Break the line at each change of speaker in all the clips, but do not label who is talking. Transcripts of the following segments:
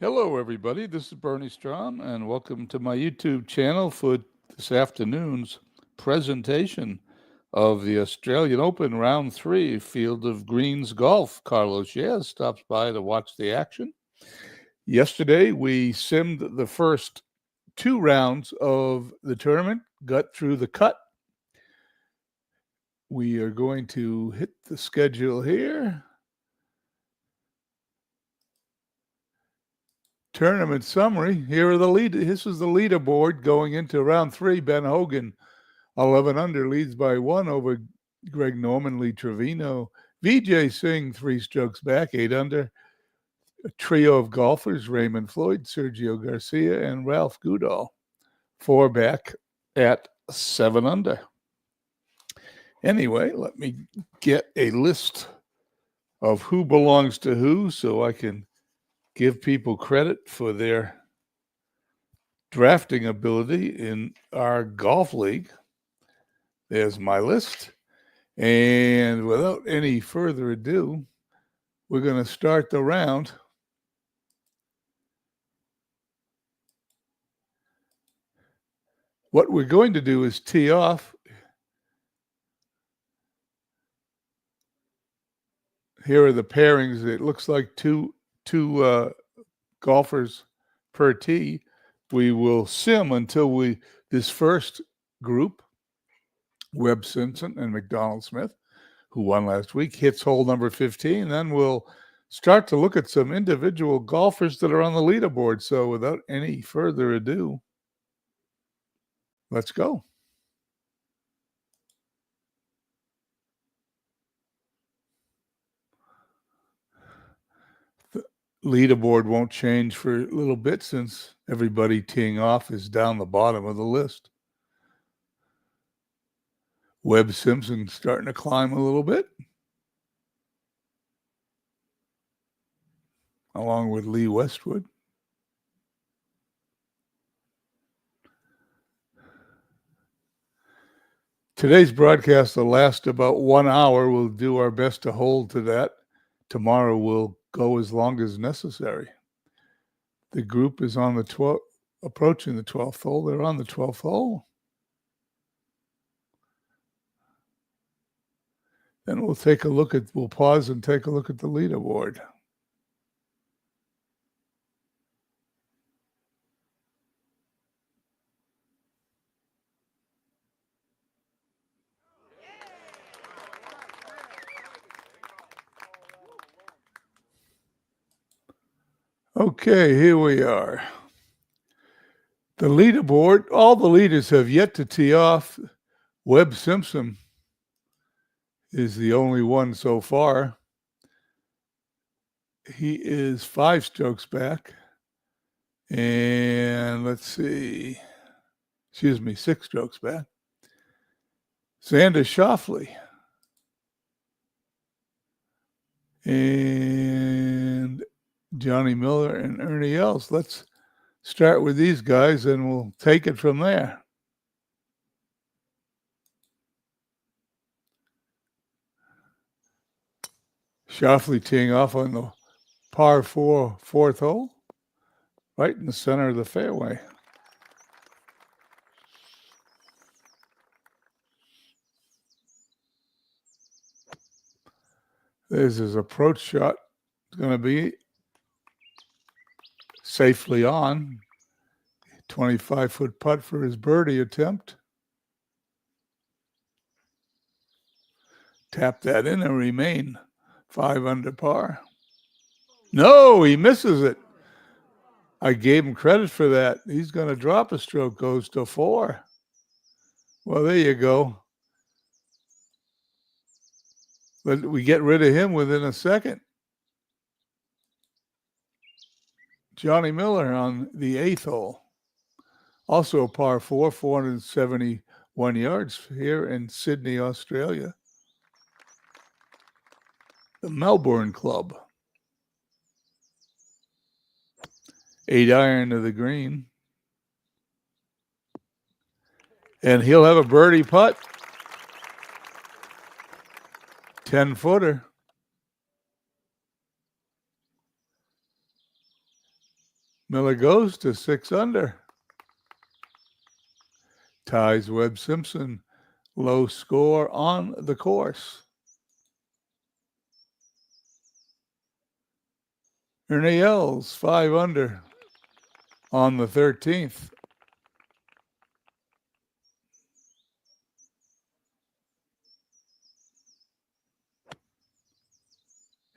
Hello, everybody. This is Bernie Strom, and welcome to my YouTube channel for this afternoon's presentation of the Australian Open Round 3 Field of Greens Golf. Carlos Yaz stops by to watch the action. Yesterday, we simmed the first two rounds of the tournament, got through the cut. We are going to hit the schedule here. Tournament summary. Here are the lead. This is the leaderboard going into round 3. Ben Hogan, 11 under, leads by 1 over Greg Norman, Lee Trevino. Vijay Singh, 3 strokes back, 8 under. A trio of golfers, Raymond Floyd, Sergio Garcia, and Ralph Goodall, 4 back at 7 under. Anyway, let me get a list of who belongs to who so I can give people credit for their drafting ability in our golf league. There's my list. And without any further ado, we're going to start the round. What we're going to do is tee off. Here are the pairings. It looks like two golfers per tee. We will sim until this first group, Webb Simpson and McDonald Smith, who won last week, hits hole number 15. Then we'll start to look at some individual golfers that are on the leaderboard. So without any further ado, let's go. The leaderboard won't change for a little bit since everybody teeing off is down the bottom of the list. Webb Simpson starting to climb a little bit, along with Lee Westwood. Today's broadcast will last about 1 hour. We'll do our best to hold to that. Tomorrow we'll go as long as necessary. The group is on the 12th, approaching the 12th hole. They're on the 12th hole. Then we'll pause and take a look at the leaderboard. Okay, here we are. The leaderboard, all the leaders have yet to tee off. Webb Simpson is the only one so far. He is 5 strokes back. And let's see. 6 strokes back. Xander Schauffele. And Johnny Miller and Ernie Els. Let's start with these guys and we'll take it from there. Schauffele teeing off on the par 4 fourth hole, right in the center of the fairway. There's his approach shot. It's going to be safely on. 25-foot putt for his birdie attempt. Tap that in and remain 5 under par. No, he misses it. I gave him credit for that. He's going to drop a stroke, goes to 4. Well, there you go. But we get rid of him within a second. Johnny Miller on the 8th hole. Also a par 4, 471 yards here in Sydney, Australia. The Melbourne Club. 8 iron to the green. And he'll have a birdie putt. 10-footer. Miller goes to 6 under. Ties Webb Simpson. Low score on the course. Ernie Els, 5 under on the 13th.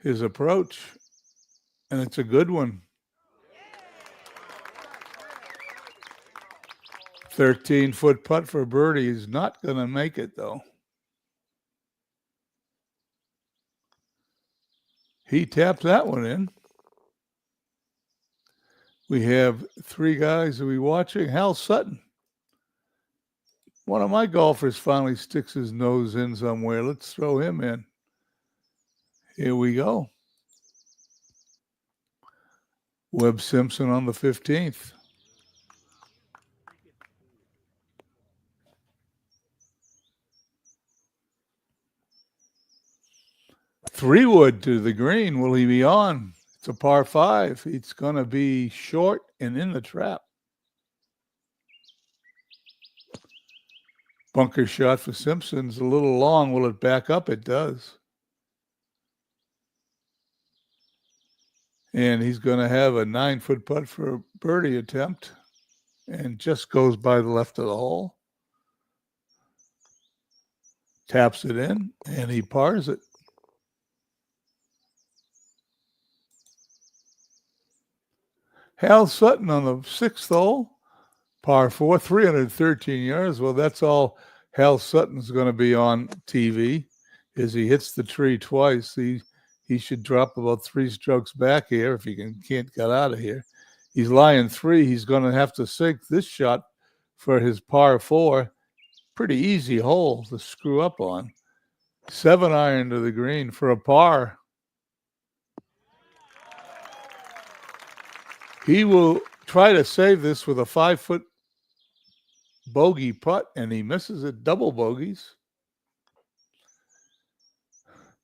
His approach, and it's a good one. 13-foot putt for birdie. He's not going to make it, though. He taps that one in. We have 3 guys that we watching. Hal Sutton. One of my golfers finally sticks his nose in somewhere. Let's throw him in. Here we go. Webb Simpson on the 15th. Three wood to the green. Will he be on? It's a par 5. It's going to be short and in the trap. Bunker shot for Simpson's a little long. Will it back up? It does. And he's going to have a 9-foot putt for a birdie attempt and just goes by the left of the hole. Taps it in and he pars it. Hal Sutton on the 6th hole, par 4, 313 yards. Well, that's all Hal Sutton's going to be on TV is he hits the tree twice. He should drop about 3 strokes back here if he can't get out of here. He's lying 3. He's going to have to sink this shot for his par 4. Pretty easy hole to screw up on. 7 iron to the green for a par. He will try to save this with a 5-foot bogey putt, and he misses it, double bogeys.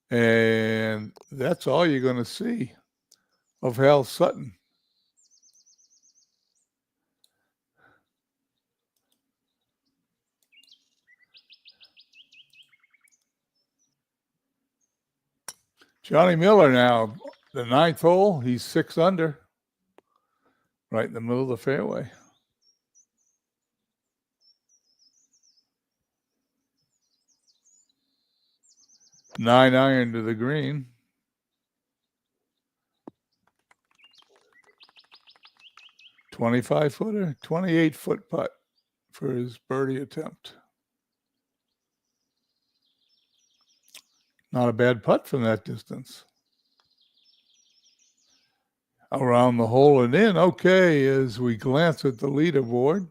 And that's all you're going to see of Hal Sutton. Johnny Miller now, the 9th hole, he's 6 under, right in the middle of the fairway. Nine iron to the green. $25-footer, 28-foot putt for his birdie attempt. Not a bad putt from that distance. Around the hole and in. Okay, as we glance at the leaderboard,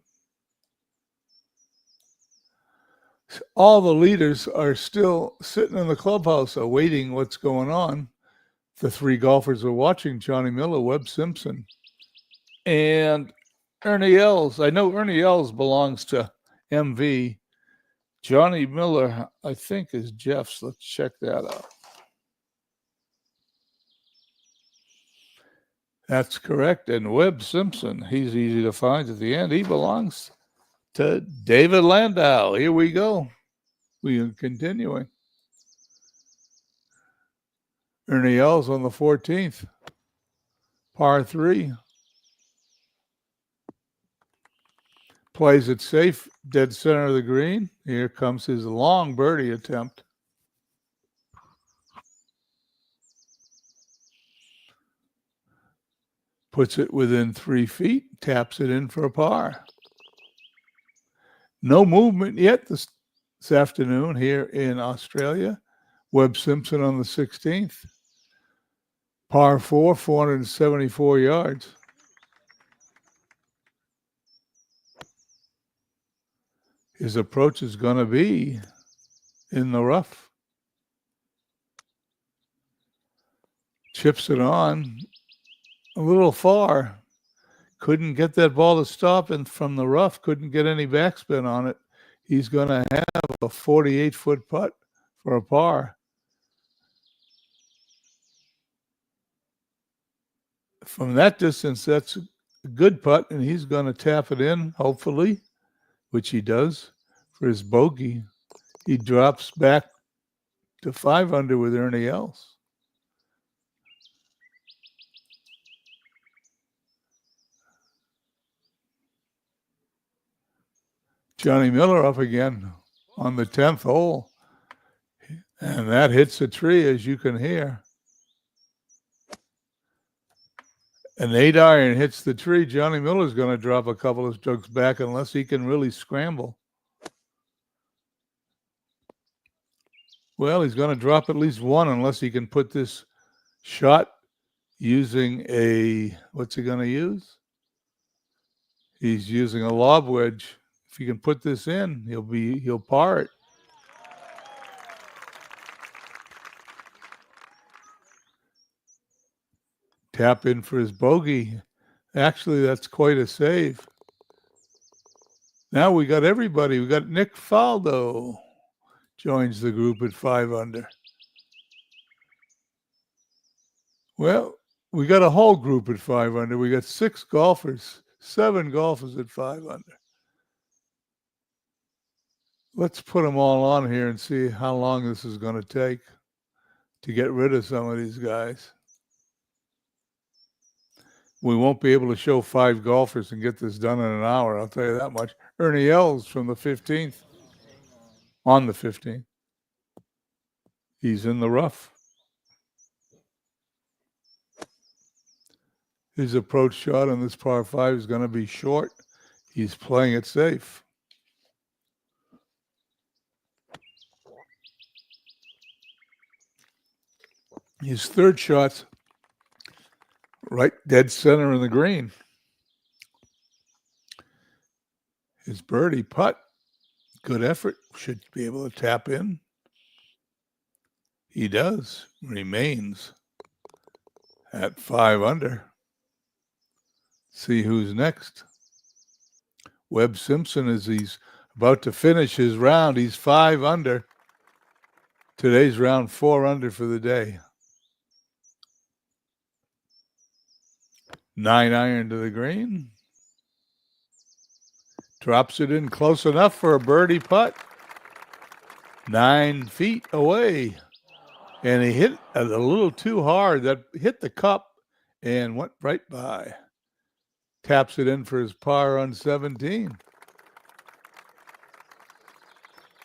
all the leaders are still sitting in the clubhouse awaiting what's going on. The 3 golfers are watching: Johnny Miller, Webb Simpson, and Ernie Els. I know Ernie Els belongs to MV. Johnny Miller, I think, is Jeff's. Let's check that out. That's correct. And Webb Simpson, he's easy to find at the end. He belongs to David Landau. Here we go. We are continuing. Ernie Els on the 14th. Par 3. Plays it safe, dead center of the green. Here comes his long birdie attempt. Puts it within 3 feet, taps it in for a par. No movement yet this afternoon here in Australia. Webb Simpson on the 16th. Par 4, 474 yards. His approach is going to be in the rough. Chips it on a little far. Couldn't get that ball to stop, and from the rough, couldn't get any backspin on it. He's going to have a 48-foot putt for a par. From that distance, that's a a good putt, and he's going to tap it in, hopefully, which he does for his bogey. He drops back to 5 under with Ernie Els. Johnny Miller up again on the 10th hole. And that hits a tree, as you can hear. An 8-iron hits the tree. Johnny Miller's going to drop a couple of strokes back unless he can really scramble. Well, he's going to drop at least one unless he can put this shot using a, what's he going to use? He's using a lob wedge. If he can put this in, he'll par it. Tap in for his bogey. Actually, that's quite a save. Now we got everybody. We got Nick Faldo joins the group at 5 under. Well, we got a whole group at 5 under. We got 6 golfers, 7 golfers at 5 under. Let's put them all on here and see how long this is going to take to get rid of some of these guys. We won't be able to show 5 golfers and get this done in an hour, I'll tell you that much. Ernie Els from the 15th, on the 15th. He's in the rough. His approach shot on this par 5 is going to be short. He's playing it safe. His third shot's right dead center in the green. His birdie putt, good effort, should be able to tap in. He does, remains at 5 under. See who's next. Webb Simpson, as he's about to finish his round, he's 5 under. Today's round 4 under for the day. 9-iron to the green. Drops it in close enough for a birdie putt. 9 feet away. And he hit a little too hard. That hit the cup and went right by. Taps it in for his par on 17.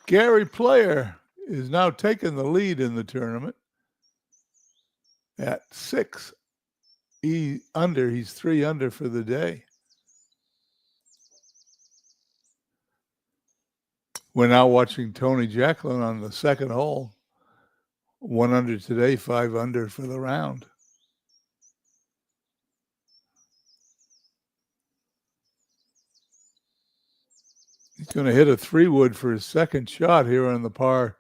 Gary Player is now taking the lead in the tournament at 6 under. He's 3 under for the day. We're now watching Tony Jacklin on the second hole. 1 under today, 5 under for the round. He's going to hit a 3-wood for his second shot here on the par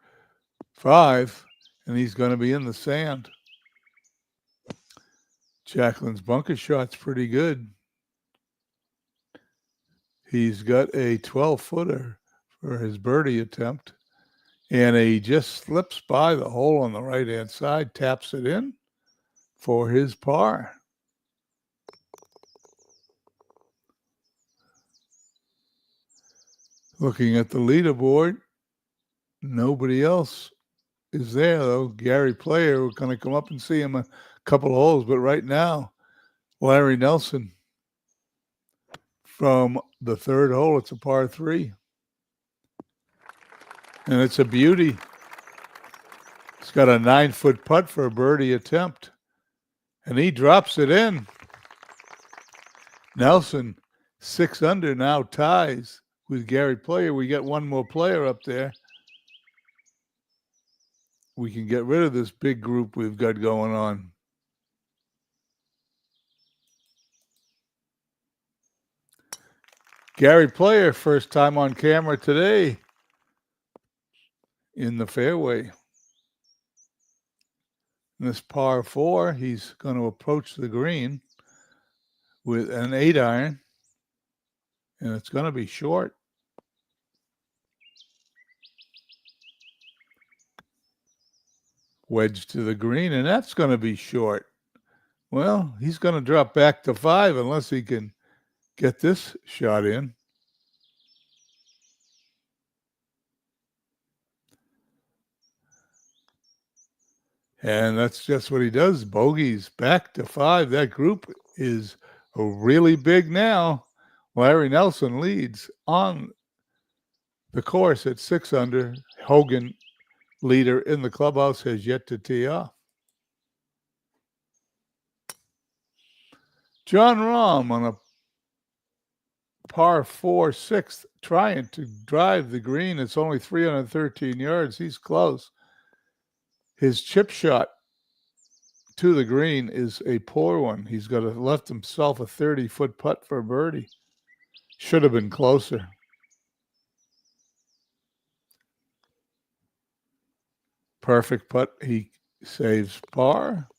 5, and he's going to be in the sand. Jacklin's bunker shot's pretty good. He's got a 12-footer for his birdie attempt, and he just slips by the hole on the right-hand side, taps it in for his par. Looking at the leaderboard, nobody else is there, though. Gary Player, we're going to come up and see him a couple of holes, but right now, Larry Nelson from the third hole. It's a par 3. And it's a beauty. He's got a 9-foot putt for a birdie attempt, and he drops it in. Nelson, 6 under, now ties with Gary Player. We got one more player up there. We can get rid of this big group we've got going on. Gary Player, first time on camera today in the fairway. In this par 4, he's going to approach the green with an 8-iron, and it's going to be short. Wedge to the green, and that's going to be short. Well, he's going to drop back to 5 unless he can get this shot in. And that's just what he does. Bogeys back to 5. That group is really big now. Larry Nelson leads on the course at 6 under. Hogan, leader in the clubhouse, has yet to tee off. John Rahm on a par 4 6th, trying to drive the green. It's only 313 yards. He's close. His chip shot to the green is a poor one. He's got left himself a 30-foot putt for birdie. Should have been closer. Perfect putt. He saves par.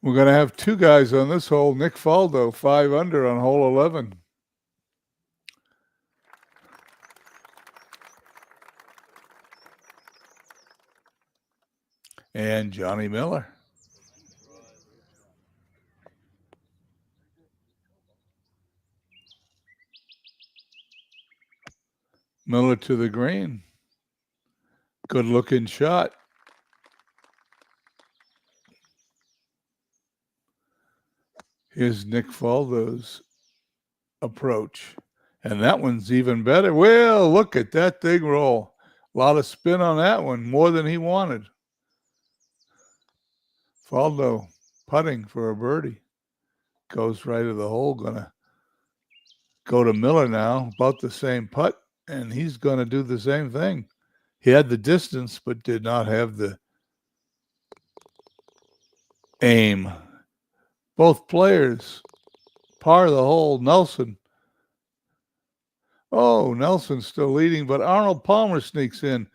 We're going to have 2 guys on this hole. Nick Faldo, 5 under on hole 11. And Johnny Miller. Miller to the green. Good looking shot. Here's Nick Faldo's approach. And that one's even better. Well, look at that thing roll. A lot of spin on that one, more than he wanted. Faldo putting for a birdie. Goes right to the hole. Gonna go to Miller now. About the same putt. And he's going to do the same thing. He had the distance, but did not have the aim. Both players par the hole. Nelson. Oh, Nelson's still leading, but Arnold Palmer sneaks in.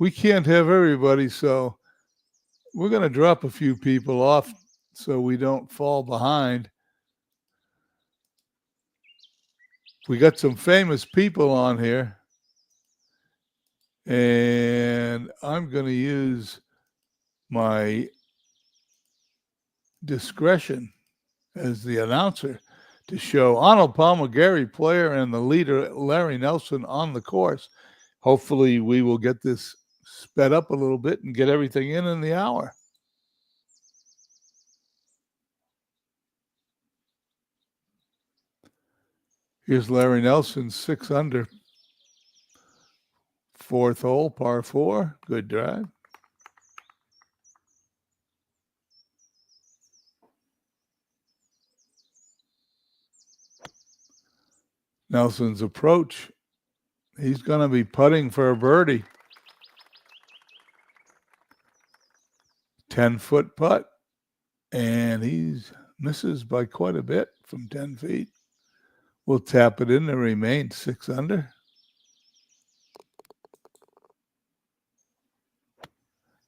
We can't have everybody, so we're going to drop a few people off so we don't fall behind. We got some famous people on here, and I'm going to use my discretion as the announcer to show Arnold Palmer, Gary Player, and the leader, Larry Nelson, on the course. Hopefully we will get this sped up a little bit and get everything in the hour. Here's Larry Nelson, 6 under. 4th hole, par 4. Good drive. Nelson's approach. He's going to be putting for a birdie. 10-foot putt. And he misses by quite a bit from 10 feet. We'll tap it in to remain 6 under.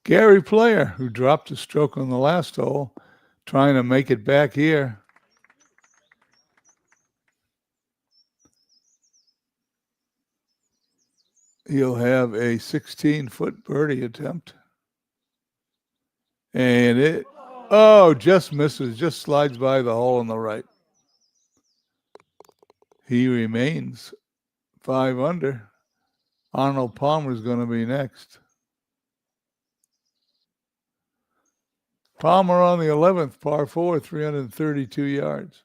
Gary Player, who dropped a stroke on the last hole, trying to make it back here. He'll have a 16-foot birdie attempt. And it, just misses, just slides by the hole on the right. He remains 5 under. Arnold Palmer's going to be next. Palmer on the 11th, par 4, 332 yards.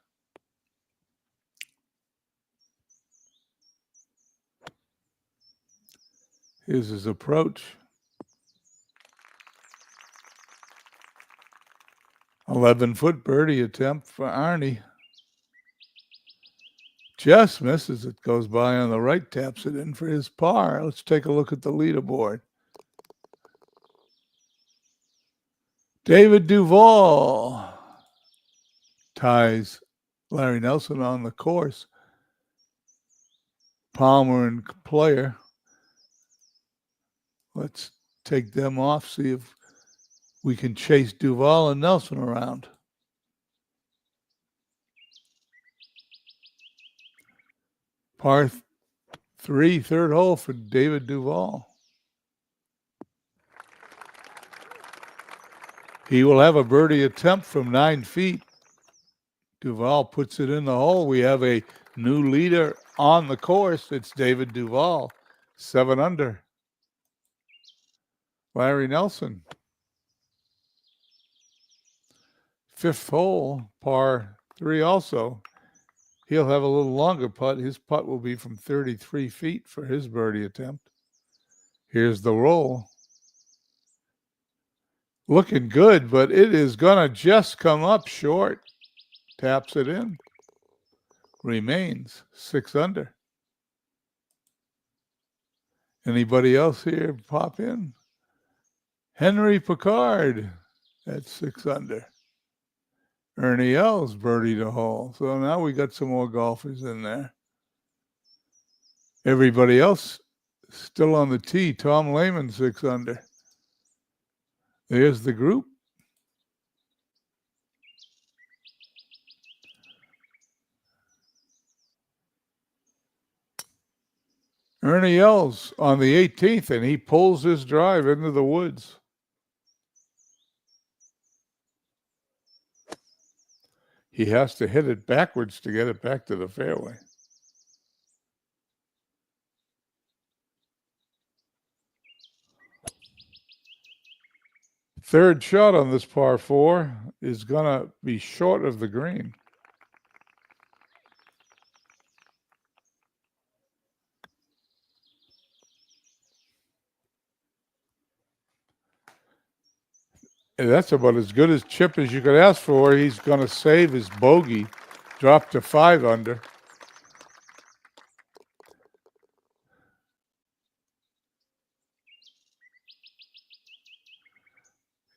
Here's his approach. 11-foot birdie attempt for Arnie. Just misses it, goes by on the right, taps it in for his par. Let's take a look at the leaderboard. David Duval ties Larry Nelson on the course. Palmer and Player. Let's take them off, see if we can chase Duval and Nelson around. Par 3, 3rd hole for David Duval. He will have a birdie attempt from 9 feet. Duval puts it in the hole. We have a new leader on the course. It's David Duval, 7 under. Larry Nelson. 5th hole, par 3 also. He'll have a little longer putt. His putt will be from 33 feet for his birdie attempt. Here's the roll. Looking good, but it is going to just come up short. Taps it in. Remains 6 under. Anybody else here pop in? Henry Picard at 6 under. Ernie Els birdied a hole. So now we got some more golfers in there. Everybody else still on the tee. Tom Lehman, 6 under. There's the group. Ernie Els on the 18th, and he pulls his drive into the woods. He has to hit it backwards to get it back to the fairway. Third shot on this par 4 is going to be short of the green. And that's about as good as chip as you could ask for. He's going to save his bogey, drop to 5 under.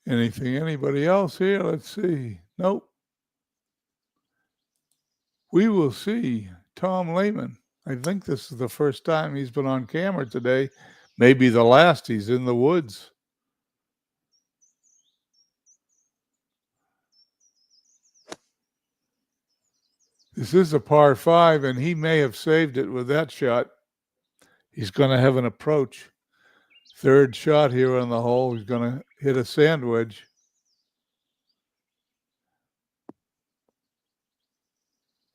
Anybody else here? Let's see. Nope. We will see Tom Lehman. I think this is the first time he's been on camera today. Maybe the last. He's in the woods. This is a par 5, and he may have saved it with that shot. He's going to have an approach. Third shot here on the hole. He's going to hit a sand wedge.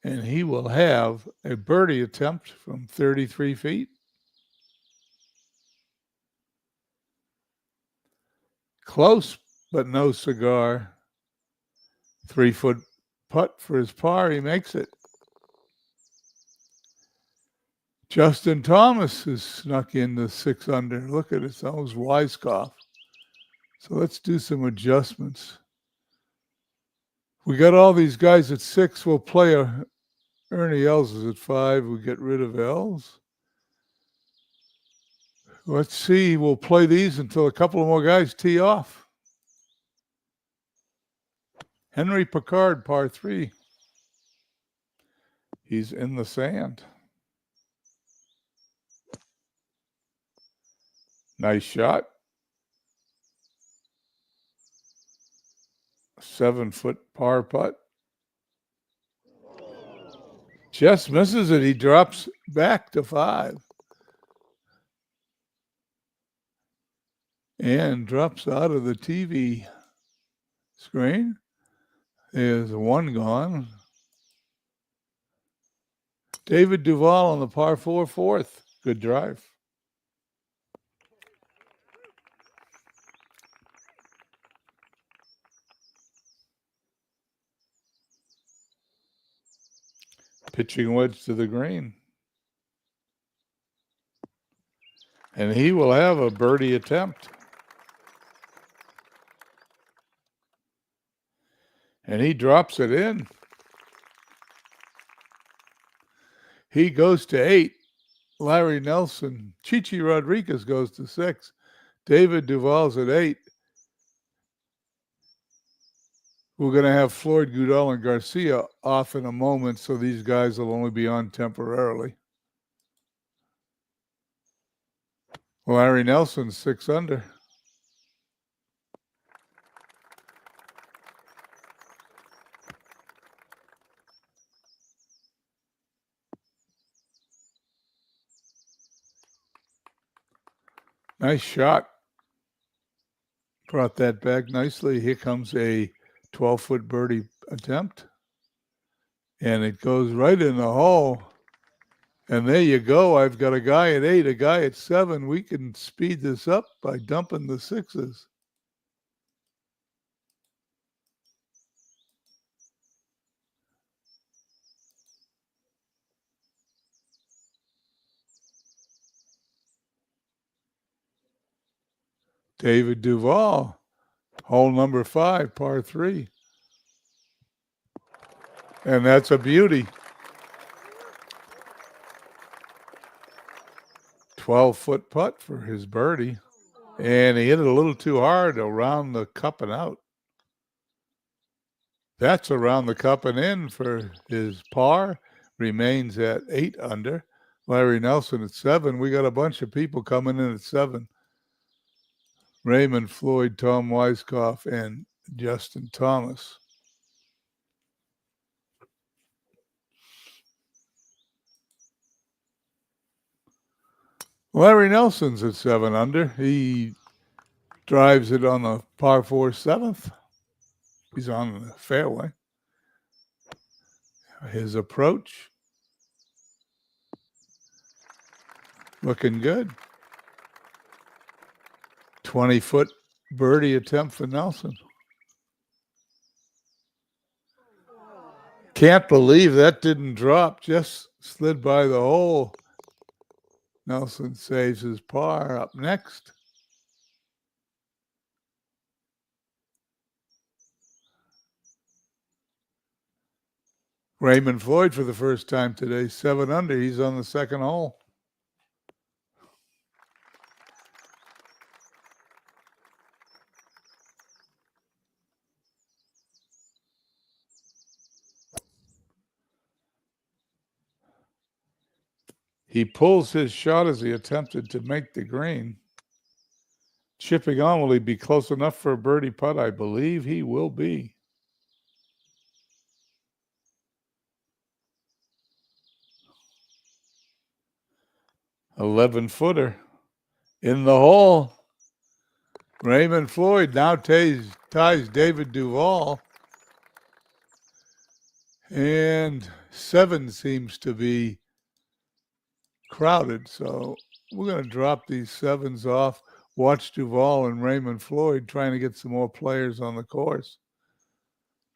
And he will have a birdie attempt from 33 feet. Close, but no cigar. 3-foot putt for his par. He makes it. Justin Thomas has snuck in the 6 under. Look at his nose, Weiskopf. So let's do some adjustments. We got all these guys at 6. We'll play Ernie Els is at 5. We get rid of Els. Let's see. We'll play these until a couple of more guys tee off. Henry Picard, par 3. He's in the sand. Nice shot. 7-foot par putt. Just misses it. He drops back to 5. And drops out of the TV screen. There's 1 gone. David Duval on the par 4 4th. Good drive. Pitching wedge to the green. And he will have a birdie attempt. And he drops it in. He goes to 8. Larry Nelson. Chichi Rodriguez goes to 6. David Duval's at 8. We're going to have Floyd Goodall and Garcia off in a moment, so these guys will only be on temporarily. Larry Nelson, 6 under. Nice shot. Brought that back nicely. Here comes a 12-foot birdie attempt. And it goes right in the hole. And there you go. I've got a guy at 8, a guy at 7. We can speed this up by dumping the 6s. David Duval, hole number 5, par 3. And that's a beauty. 12-foot putt for his birdie. And he hit it a little too hard around the cup and out. That's around the cup and in for his par. Remains at 8 under. Larry Nelson at 7. We got a bunch of people coming in at 7. Raymond Floyd, Tom Weiskopf, and Justin Thomas. Larry Nelson's at 7 under. He drives it on the par 4 7th. He's on the fairway. His approach, looking good. 20-foot birdie attempt for Nelson. Can't believe that didn't drop. Just slid by the hole. Nelson saves his par. Up next. Raymond Floyd for the first time today, 7 under. He's on the second hole. He pulls his shot as he attempted to make the green. Chipping on, will he be close enough for a birdie putt? I believe he will be. "11-footer in the hole. Raymond Floyd now ties David Duval. And 7 seems to be crowded, so we're going to drop these 7s off. Watch Duval and Raymond Floyd trying to get some more players on the course.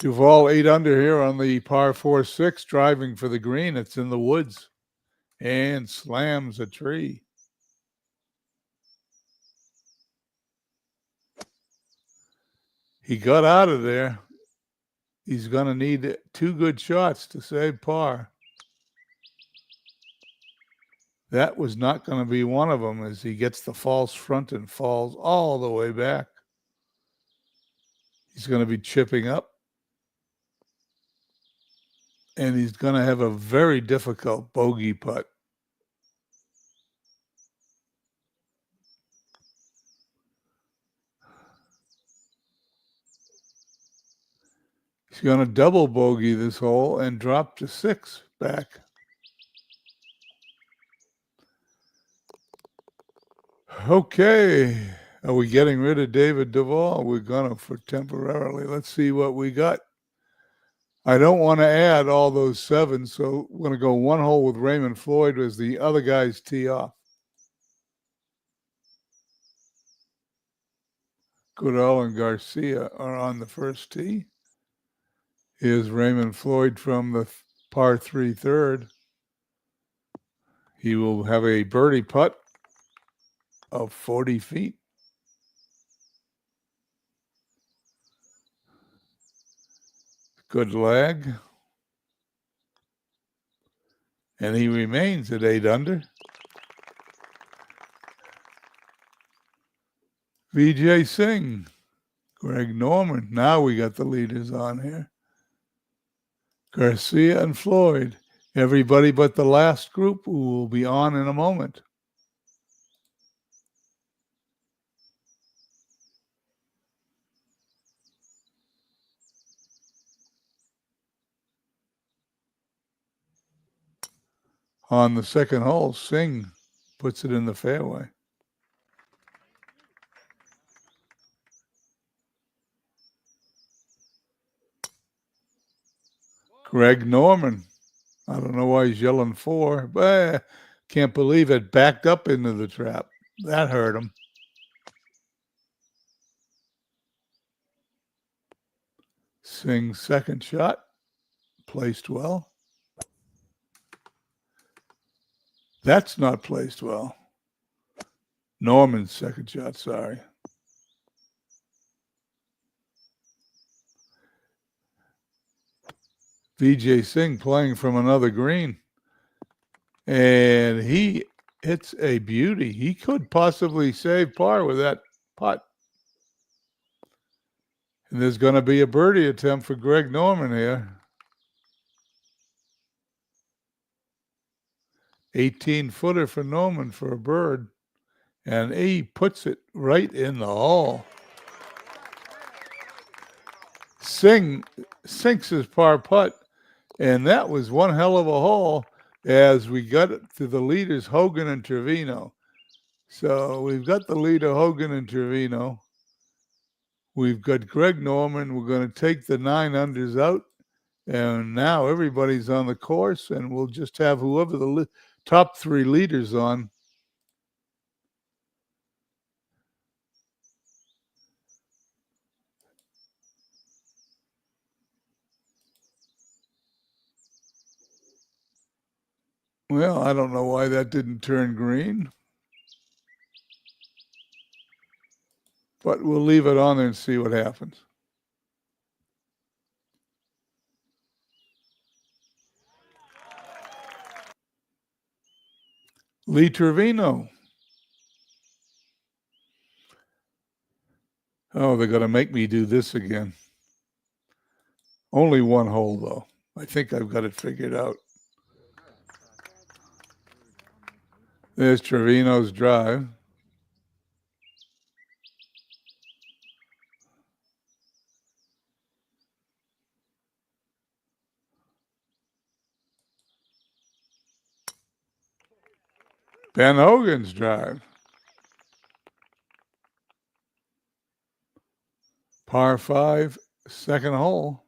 Duval 8 under here on the par 4-6, driving for the green. It's in the woods and slams a tree. He got out of there. He's going to need 2 good shots to save par. That was not going to be one of them as he gets the false front and falls all the way back. He's going to be chipping up. And he's going to have a very difficult bogey putt. He's going to double bogey this hole and drop to 6 back. Okay. Are we getting rid of David Duval? We're going to for temporarily. Let's see what we got. I don't want to add all those 7s, so we're going to go 1 hole with Raymond Floyd as the other guys tee off. Goodall and Garcia are on the first tee. Here's Raymond Floyd from the par 3 third. He will have a birdie putt of 40 feet. Good lag. And he remains at 8 under. Vijay Singh, Greg Norman. Now we got the leaders on here. Garcia and Floyd. Everybody but the last group who will be on in a moment. On the second hole, Singh puts it in the fairway. Greg Norman. I don't know why he's yelling 4, but can't believe it backed up into the trap. That hurt him. Singh's second shot, placed well. That's not placed well. Norman's second shot, sorry. Vijay Singh playing from another green. And he hits a beauty. He could possibly save par with that putt. And there's going to be a birdie attempt for Greg Norman here. 18-footer for Norman for a bird. And he puts it right in the hole. Singh sinks his par putt. And that was one hell of a hole as we got to the leaders, Hogan and Trevino. So we've got the leader, Hogan and Trevino. We've got Greg Norman. We're going to take the 9 unders out. And now everybody's on the course, and we'll just have whoever the top 3 leaders on. Well, I don't know why that didn't turn green. But we'll leave it on there and see what happens. Lee Trevino. Oh, they're going to make me do this again. Only one hole, though. I think I've got it figured out. There's Trevino's drive. Ben Hogan's drive. Par 5, second hole.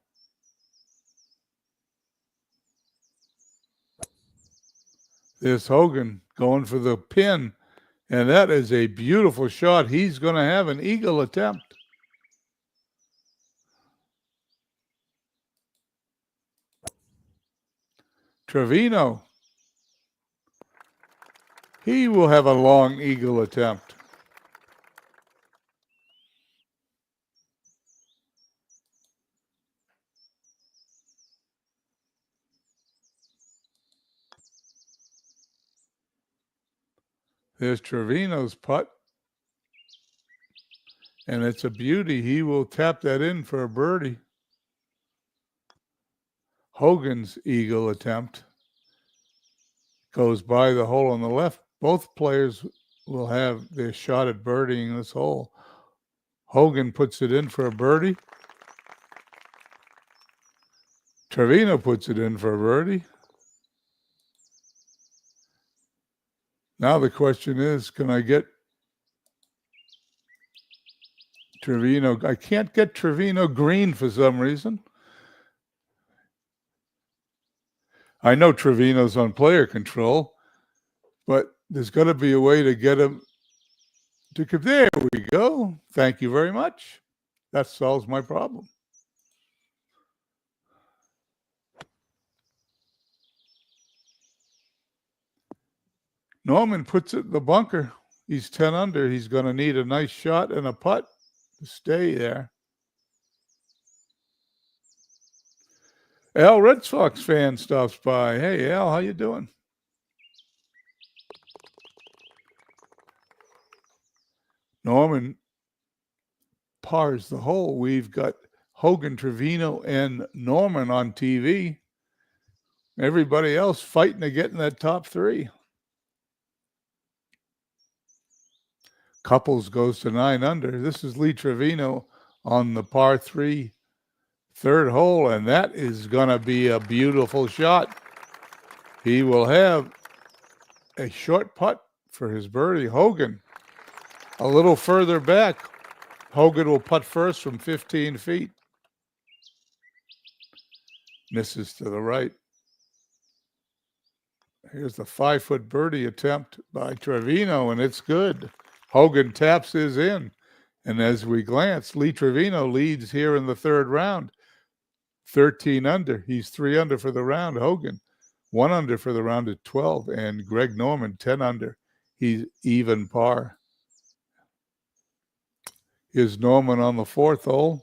There's Hogan going for the pin, and that is a beautiful shot. He's going to have an eagle attempt. Trevino. He will have a long eagle attempt. There's Trevino's putt. And it's a beauty. He will tap that in for a birdie. Hogan's eagle attempt goes by the hole on the left. Both players will have their shot at birdieing this hole. Hogan puts it in for a birdie. Trevino puts it in for a birdie. Now the question is, can I get Trevino? I can't get Trevino green for some reason. I know Trevino's on player control, but there's got to be a way to get him to come. There we go. Thank you very much. That solves my problem. Norman puts it in the bunker. He's 10 under. He's going to need a nice shot and a putt to stay there. Al Red Sox fan stops by. Hey, Al, how you doing? Norman pars the hole. We've got Hogan, Trevino, and Norman on TV. Everybody else fighting to get in that top 3. Couples goes to 9 under. This is Lee Trevino on the par 3 third hole, and that is going to be a beautiful shot. He will have a short putt for his birdie. Hogan a little further back. Hogan will putt first from 15 feet. Misses to the right. Here's the 5-foot birdie attempt by Trevino, and it's good. Hogan taps his in. And as we glance, Lee Trevino leads here in the third round. 13 under. He's 3 under for the round. Hogan, 1 under for the round at 12. And Greg Norman, 10 under. He's even par. Here's Norman on the 4th hole.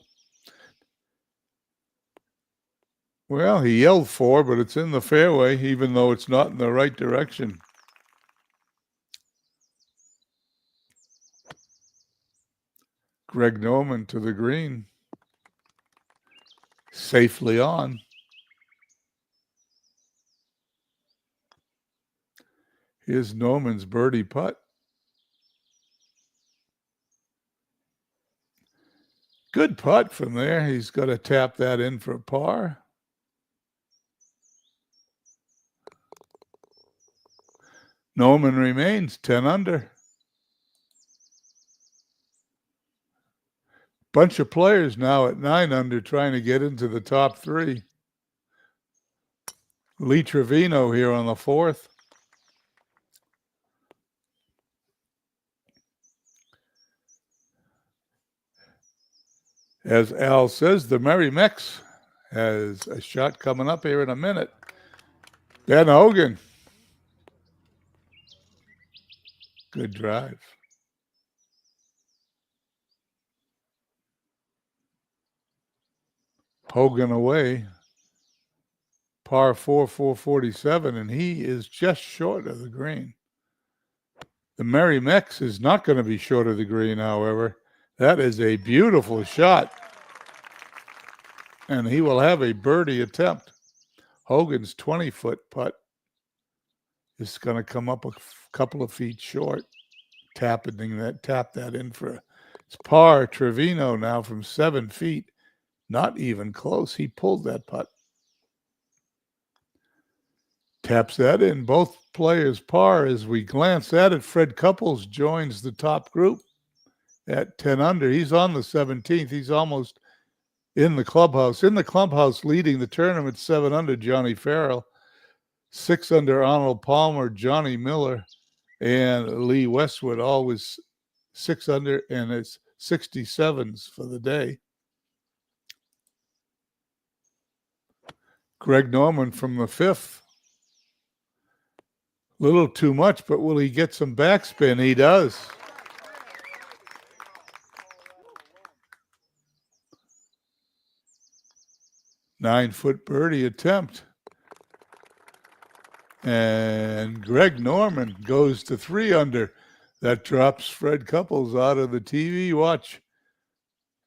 Well, he yelled 4, but it's in the fairway, even though it's not in the right direction. Greg Norman to the green. Safely on. Here's Norman's birdie putt. Good putt from there. He's got to tap that in for par. Norman remains 10 under. Bunch of players now at 9 under trying to get into the top 3. Lee Trevino here on the 4th. As Al says, the Merry Mex has a shot coming up here in a minute. Ben Hogan. Good drive. Hogan away. Par 4, 447, and he is just short of the green. The Merry Mex is not going to be short of the green, however. That is a beautiful shot. And he will have a birdie attempt. Hogan's 20-foot putt is going to come up a couple of feet short. Tap that in for it's par. Trevino now from 7 feet. Not even close. He pulled that putt. Taps that in. Both players par. As we glance at it, Fred Couples joins the top group at 10 under. He's on the 17th. He's almost in the clubhouse. In the clubhouse leading the tournament, 7 under, Johnny Farrell. 6 under, Arnold Palmer, Johnny Miller, and Lee Westwood, always 6 under, and it's 67s for the day. Greg Norman from the 5th. Little too much, but will he get some backspin? He does. Nine-foot birdie attempt. And Greg Norman goes to 3 under. That drops Fred Couples out of the TV watch.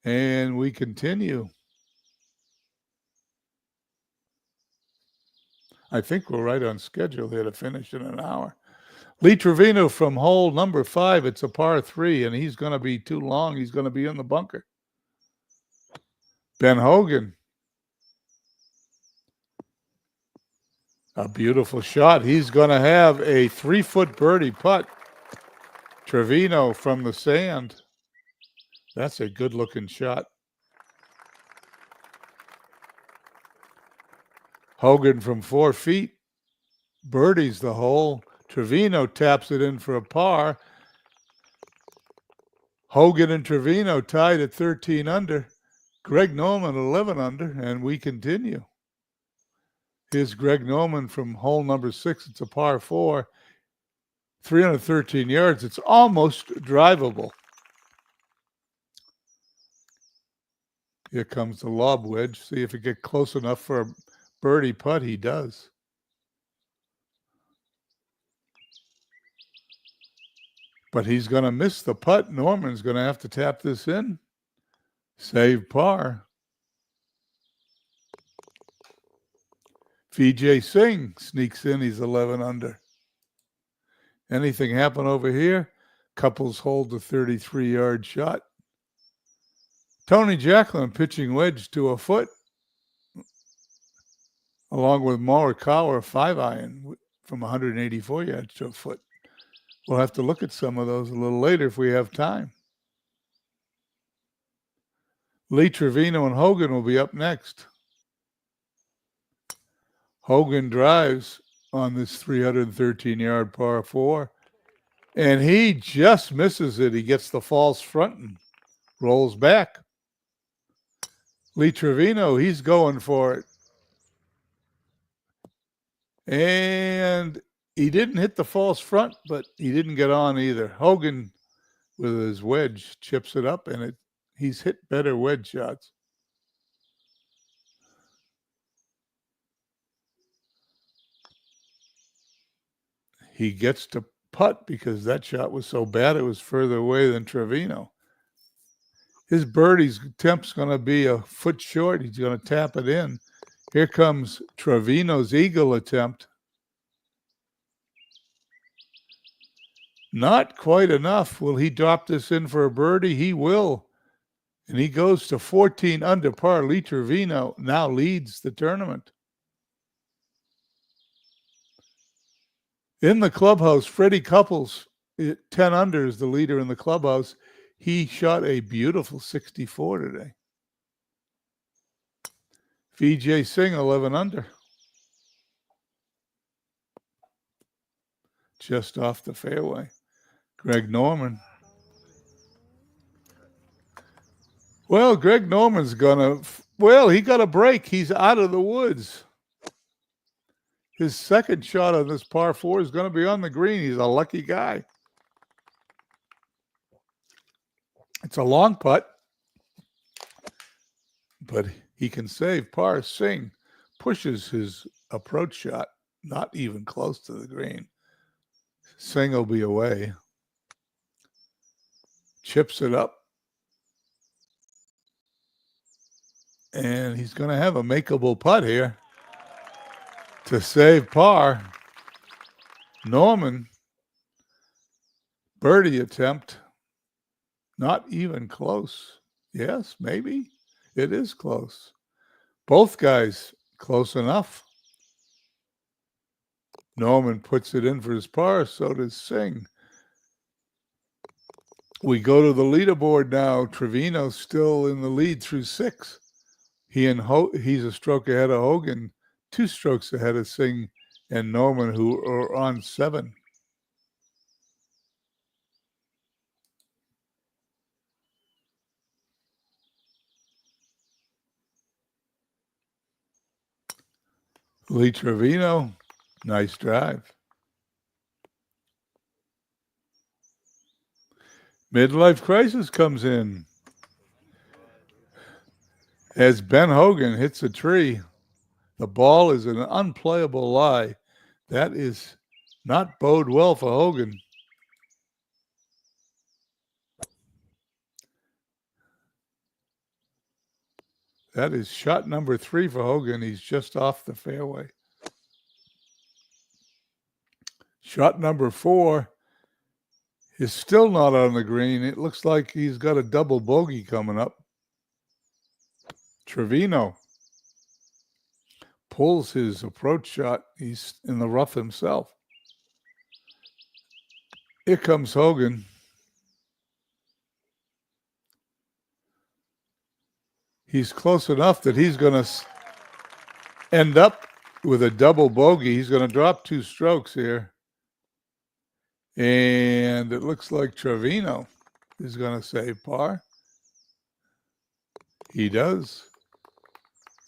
And we continue. I think we're right on schedule here to finish in an hour. Lee Trevino from hole number 5. It's a par 3, and he's going to be too long. He's going to be in the bunker. Ben Hogan. A beautiful shot. He's going to have a 3-foot birdie putt. Trevino from the sand. That's a good-looking shot. Hogan from 4 feet. Birdies the hole. Trevino taps it in for a par. Hogan and Trevino tied at 13 under. Greg Norman 11 under, and we continue. Here's Greg Norman from hole number 6. It's a par 4. 313 yards. It's almost drivable. Here comes the lob wedge. See if it gets close enough for a birdie putt. He does. But he's going to miss the putt. Norman's going to have to tap this in. Save par. Vijay Singh sneaks in. He's 11 under. Anything happen over here? Couples hold the 33-yard shot. Tony Jacklin pitching wedge to a foot, along with Morikawa 5-iron from 184 yards to a foot. We'll have to look at some of those a little later if we have time. Lee Trevino and Hogan will be up next. Hogan drives on this 313-yard par 4, and he just misses it. He gets the false front and rolls back. Lee Trevino, he's going for it. And he didn't hit the false front, but he didn't get on either. Hogan, with his wedge, chips it up, and he's hit better wedge shots. He gets to putt because that shot was so bad it was further away than Trevino. His birdie's attempt's going to be a foot short. He's going to tap it in. Here comes Trevino's eagle attempt. Not quite enough. Will he drop this in for a birdie? He will. And he goes to 14 under par. Lee Trevino now leads the tournament. In the clubhouse, Freddie Couples, 10 under, is the leader in the clubhouse. He shot a beautiful 64 today. Vijay Singh, 11 under. Just off the fairway. Greg Norman. Well, Greg Norman's he got a break. He's out of the woods. His second shot on this par 4 is going to be on the green. He's a lucky guy. It's a long putt, but he can save par. Singh pushes his approach shot not even close to the green. Singh will be away. Chips it up. And he's going to have a makeable putt here to save par. Norman, birdie attempt. Not even close. Yes, maybe. It is close. Both guys close enough. Norman puts it in for his par, so does Singh. We go to the leaderboard now. Trevino still in the lead through 6. He's a stroke ahead of Hogan, 2 strokes ahead of Singh and Norman, who are on 7. Lee Trevino, nice drive. Midlife crisis comes in as Ben Hogan hits a tree. The ball is an unplayable lie. That is not bode well for Hogan. That is shot number 3 for Hogan. He's just off the fairway. Shot number 4 is still not on the green. It looks like he's got a double bogey coming up. Trevino pulls his approach shot. He's in the rough himself. Here comes Hogan. He's close enough that he's going to end up with a double bogey. He's going to drop 2 strokes here. And it looks like Trevino is going to save par. He does.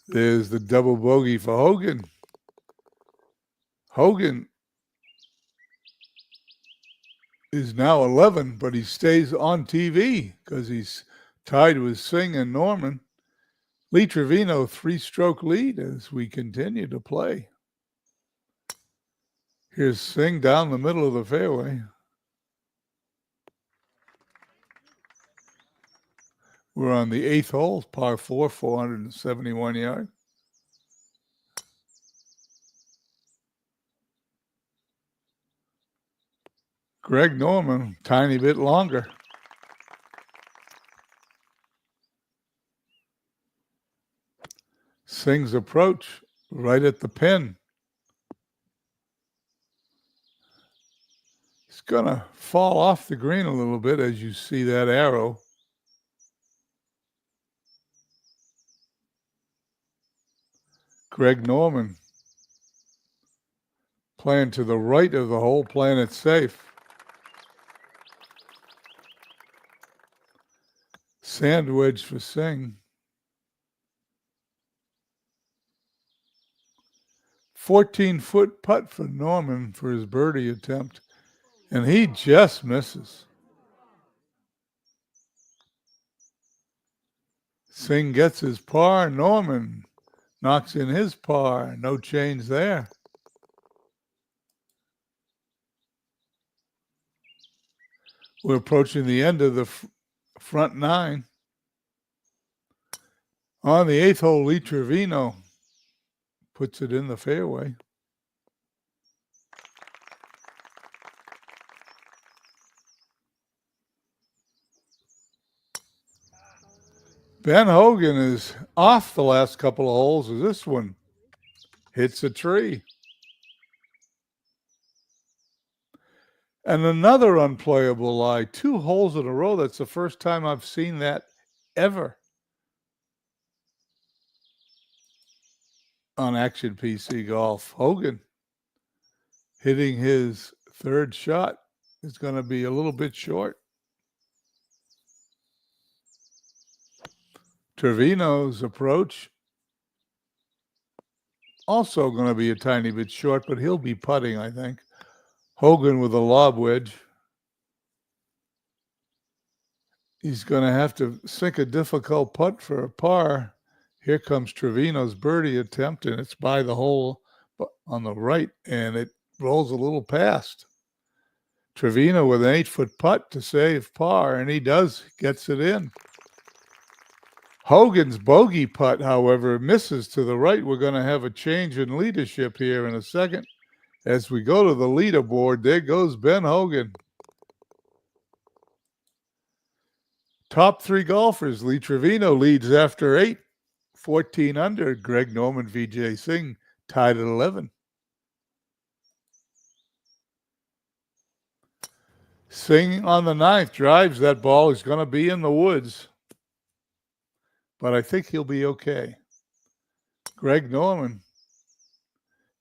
There's the double bogey for Hogan. Hogan is now 11, but he stays on TV because he's tied with Singh and Norman. Lee Trevino, 3-stroke lead as we continue to play. Here's Singh down the middle of the fairway. We're on the 8th hole, par 4, 471 yards. Greg Norman, tiny bit longer. Singh's approach right at the pin. It's going to fall off the green a little bit as you see that arrow. Greg Norman Playing to the right of the hole, playing it safe. Sand wedge for Singh. 14-foot putt for Norman for his birdie attempt, and he just misses. Singh gets his par. Norman knocks in his par. No change there. We're approaching the end of the front nine. On the 8th hole, Lee Trevino puts it in the fairway. Ben Hogan is off the last couple of holes as this one hits a tree. And another unplayable lie, 2 holes in a row. That's the first time I've seen that ever on Action PC Golf. Hogan hitting his third shot is going to be a little bit short. Trevino's approach also going to be a tiny bit short, but he'll be putting, I think. Hogan with a lob wedge. He's going to have to sink a difficult putt for a par. Here comes Trevino's birdie attempt, and it's by the hole on the right, and it rolls a little past. Trevino with an 8-foot putt to save par, and he gets it in. Hogan's bogey putt, however, misses to the right. We're going to have a change in leadership here in a second. As we go to the leaderboard, there goes Ben Hogan. Top 3 golfers. Lee Trevino leads after 8, 14 under. Greg Norman, Vijay Singh tied at 11. Singh on the 9th drives that ball. He's going to be in the woods, but I think he'll be okay. Greg Norman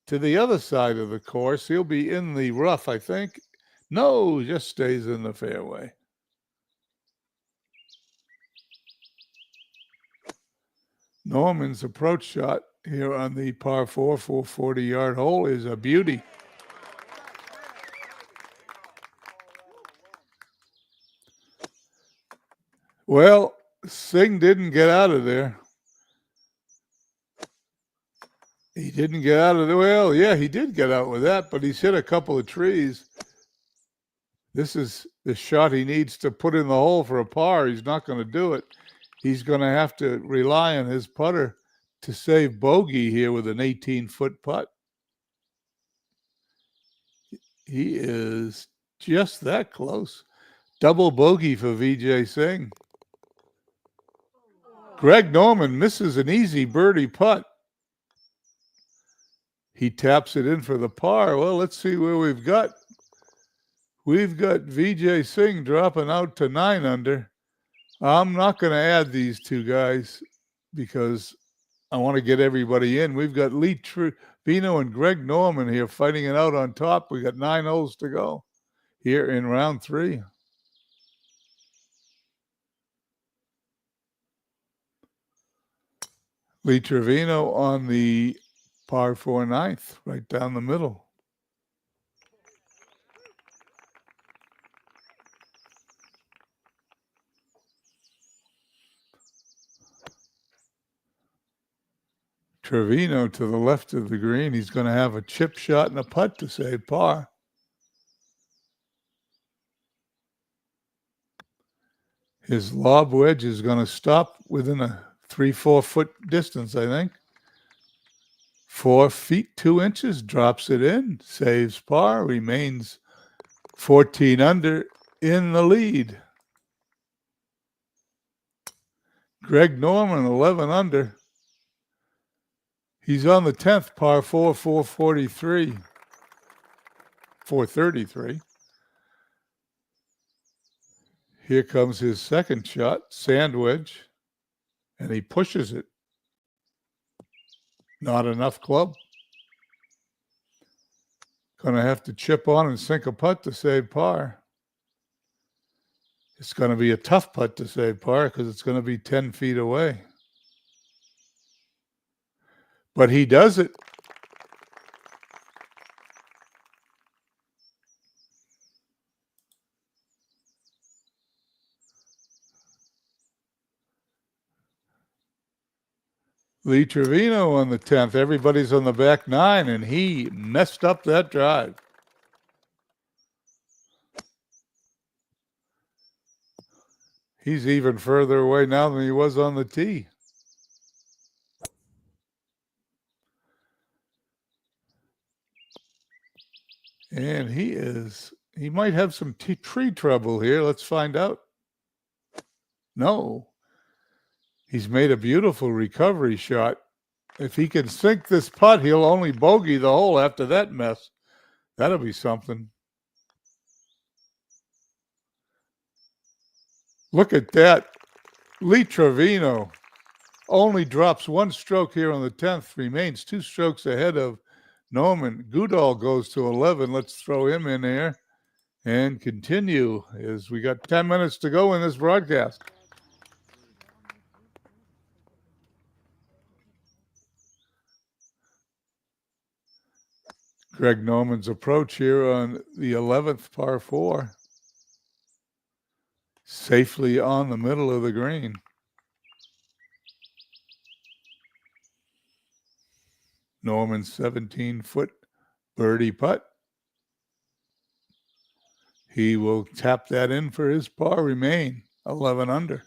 to the other side of the course. He'll be in the rough, I think. No, just stays in the fairway. Norman's approach shot here on the par 4 440-yard hole is a beauty. Well, Singh didn't get out of there. He didn't get out of there. Well, yeah, he did get out with that, but he's hit a couple of trees. This is the shot he needs to put in the hole for a par. He's not going to do it. He's going to have to rely on his putter to save bogey here with an 18-foot putt. He is just that close. Double bogey for Vijay Singh. Greg Norman misses an easy birdie putt. He taps it in for the par. Well, let's see where we've got. We've got Vijay Singh dropping out to 9 under. I'm not going to add these two guys because I want to get everybody in. We've got Lee Trevino and Greg Norman here fighting it out on top. We got 9 holes to go here in round 3. Lee Trevino on the par 4 9th, right down the middle. Trevino to the left of the green. He's going to have a chip shot and a putt to save par. His lob wedge is going to stop within a 3-4 foot distance, I think. 4 feet 2 inches, drops it in, saves par, remains 14 under in the lead. Greg Norman, 11 under. He's on the 10th, par 4, 443. 433. Here comes his second shot, sand wedge, and he pushes it. Not enough club. Going to have to chip on and sink a putt to save par. It's going to be a tough putt to save par because it's going to be 10 feet away. But he does it. Lee Trevino on the 10th. Everybody's on the back nine, and he messed up that drive. He's even further away now than he was on the tee. And he might have some tree trouble here. Let's find out. No. He's made a beautiful recovery shot. If he can sink this putt, he'll only bogey the hole after that mess. That'll be something. Look at that. Lee Trevino only drops one stroke here on the 10th, remains 2 strokes ahead of Norman. Goodall goes to 11. Let's throw him in there and continue as we got 10 minutes to go in this broadcast. Greg Norman's approach here on the 11th par 4. Safely on the middle of the green. Norman's 17-foot birdie putt. He will tap that in for his par, remain 11 under.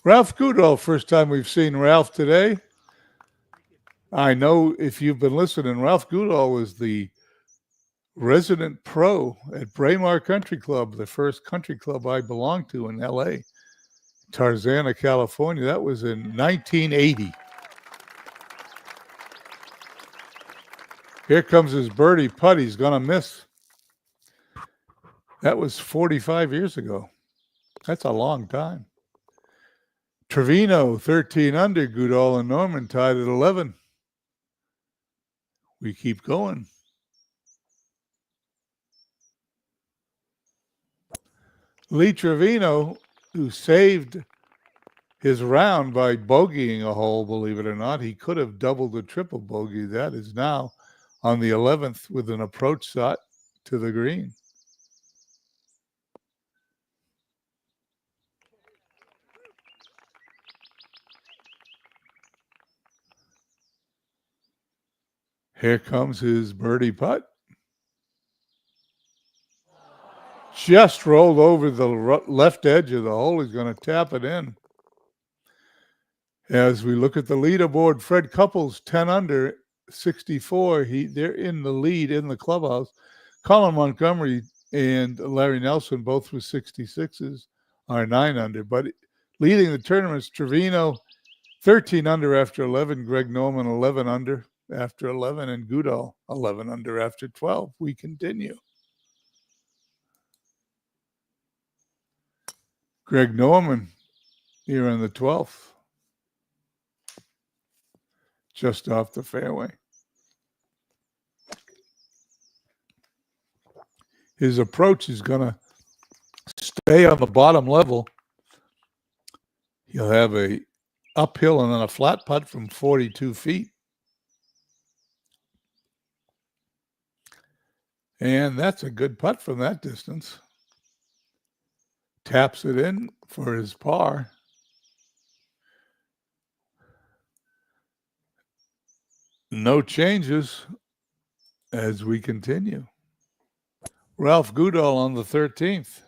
Ralph Goodall, first time we've seen Ralph today. I know if you've been listening, Ralph Goodall was the resident pro at Braemar Country Club, the first country club I belonged to in L.A., Tarzana, California. That was in 1980. Here comes his birdie putt. He's going to miss. That was 45 years ago. That's a long time. Trevino, 13 under. Goodall and Norman tied at 11. We keep going. Lee Trevino, who saved his round by bogeying a hole, believe it or not. He could have doubled or triple bogey. That is now on the 11th with an approach shot to the green. Here comes his birdie putt. Just rolled over the left edge of the hole. He's going to tap it in. As we look at the leaderboard, Fred Couples, 10 under, 64. They're in the lead in the clubhouse. Colin Montgomery and Larry Nelson, both with 66s, are 9 under. But leading the tournament's Trevino, 13 under after 11. Greg Norman, 11 under after 11. And Goodall, 11 under after 12. We continue. Greg Norman here on the 12th. Just off the fairway. His approach is going to stay on the bottom level. He'll have a uphill and then a flat putt from 42 feet. And that's a good putt from that distance. Taps it in for his par. No changes as we continue. Ralph Goodall on the 13th.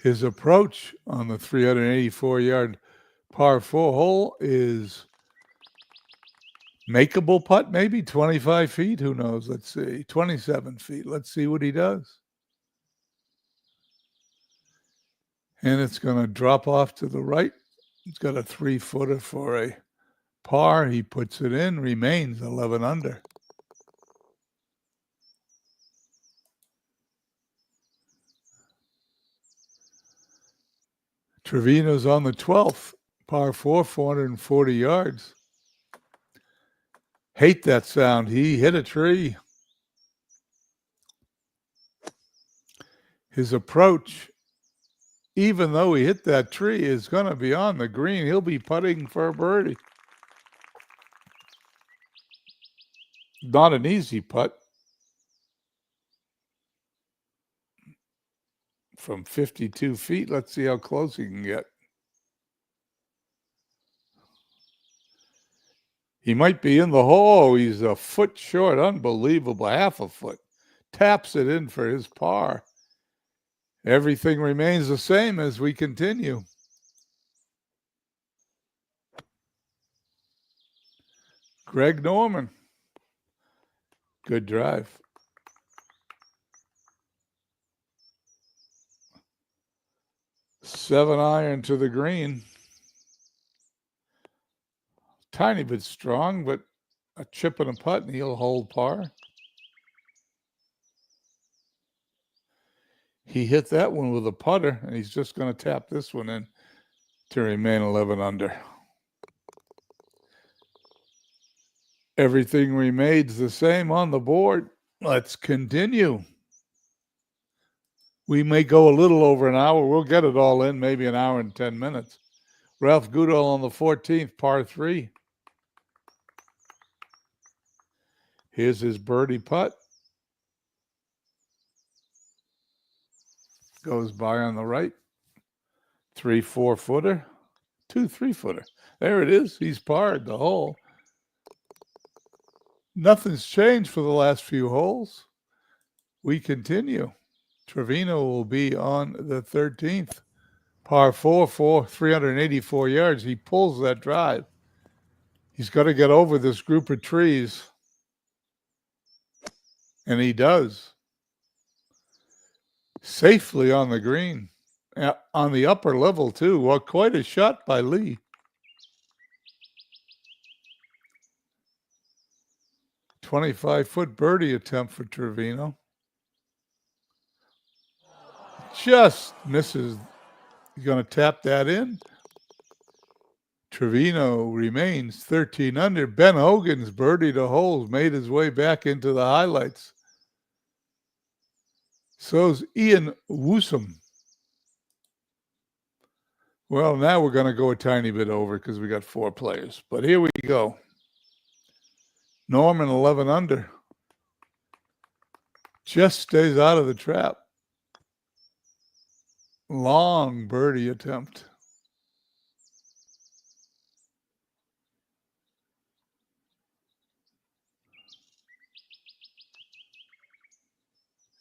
His approach on the 384-yard par 4 hole is makeable putt, maybe 25 feet. Who knows? Let's see. 27 feet. Let's see what he does. And it's going to drop off to the right. It's got a 3-footer for a par. He puts it in, remains 11 under. Trevino's on the 12th, par 4, 440 yards. Hate that sound. He hit a tree. His approach, even though he hit that tree, is going to be on the green. He'll be putting for a birdie. Not an easy putt. From 52 feet. Let's see how close he can get. He might be in the hole. He's a foot short. Unbelievable. Half a foot. Taps it in for his par. Everything remains the same as we continue. Greg Norman. Good drive. Seven iron to the green. Tiny bit strong, but a chip and a putt, and he'll hold par. He hit that one with a putter, and he's just going to tap this one in to remain 11 under. Everything remains the same on the board. Let's continue. We may go a little over an hour. We'll get it all in, maybe an hour and 10 minutes. Ralph Goodall on the 14th, par 3. Here's his birdie putt. Goes by on the right. 3 4-footer. 2 3-footer. There it is. He's parred the hole. Nothing's changed for the last few holes. We continue. Trevino will be on the 13th. Par 4, 384 yards. He pulls that drive. He's got to get over this group of trees. And he does. Safely on the green. On the upper level, too. Well, quite a shot by Lee. $25-foot birdie attempt for Trevino. Just misses. He's going to tap that in. Trevino remains 13 under. Ben Hogan's birdie to holes made his way back into the highlights. So's Ian Woosum. Well, now we're going to go a tiny bit over because we got 4 players. But here we go. Norman 11 under. Just stays out of the trap. Long birdie attempt.